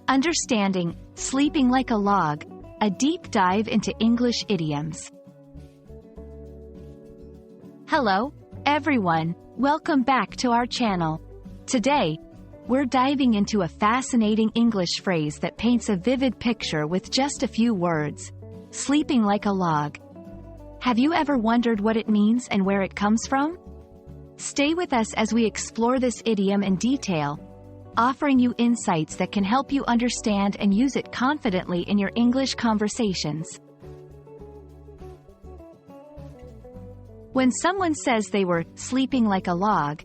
Understanding sleeping like a log, a deep dive into English idioms. Hello, everyone. Welcome back to our channel. Today, we're diving into a fascinating English phrase that paints a vivid picture with just a few words. Sleeping like a log. Have you ever wondered what it means and where it comes from? Stay with us as we explore this idiom in detail, offering you insights that can help you understand and use it confidently in your English conversations. When someone says they were sleeping like a log,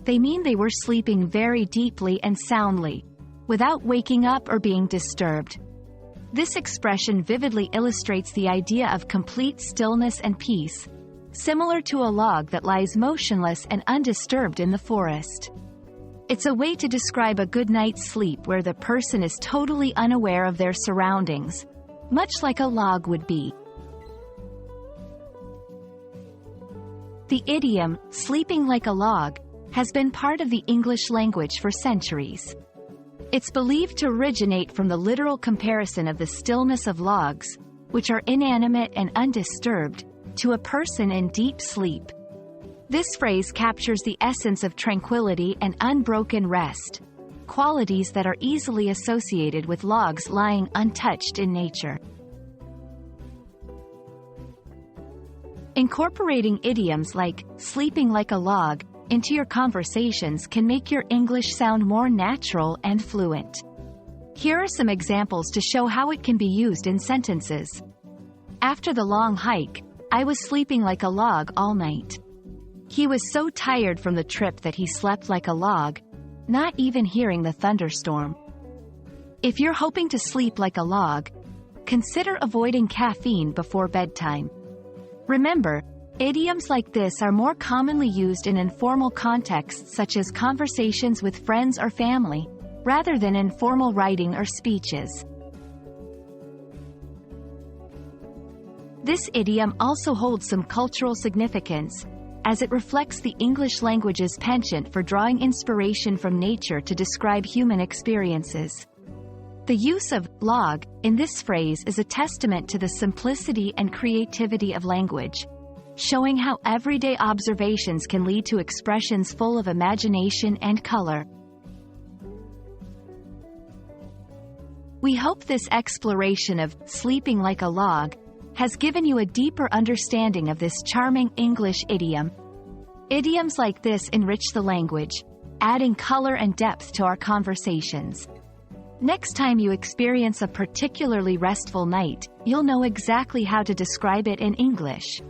they mean they were sleeping very deeply and soundly, without waking up or being disturbed. This expression vividly illustrates the idea of complete stillness and peace, similar to a log that lies motionless and undisturbed in the forest. It's a way to describe a good night's sleep where the person is totally unaware of their surroundings, much like a log would be. The idiom, sleeping like a log, has been part of the English language for centuries. It's believed to originate from the literal comparison of the stillness of logs, which are inanimate and undisturbed, to a person in deep sleep. This phrase captures the essence of tranquility and unbroken rest, qualities that are easily associated with logs lying untouched in nature. Incorporating idioms like sleeping like a log into your conversations can make your English sound more natural and fluent. Here are some examples to show how it can be used in sentences. After the long hike, I was sleeping like a log all night. He was so tired from the trip that he slept like a log, not even hearing the thunderstorm. If you're hoping to sleep like a log, consider avoiding caffeine before bedtime. Remember, idioms like this are more commonly used in informal contexts such as conversations with friends or family, rather than in formal writing or speeches. This idiom also holds some cultural significance, as it reflects the English language's penchant for drawing inspiration from nature to describe human experiences. The use of log in this phrase is a testament to the simplicity and creativity of language, showing how everyday observations can lead to expressions full of imagination and color. We hope this exploration of sleeping like a log has given you a deeper understanding of this charming English idiom. Idioms like this enrich the language, adding color and depth to our conversations. Next time you experience a particularly restful night, you'll know exactly how to describe it in English.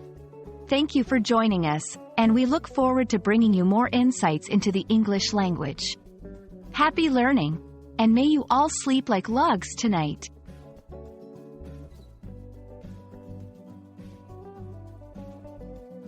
Thank you for joining us, and we look forward to bringing you more insights into the English language. Happy learning, and may you all sleep like logs tonight.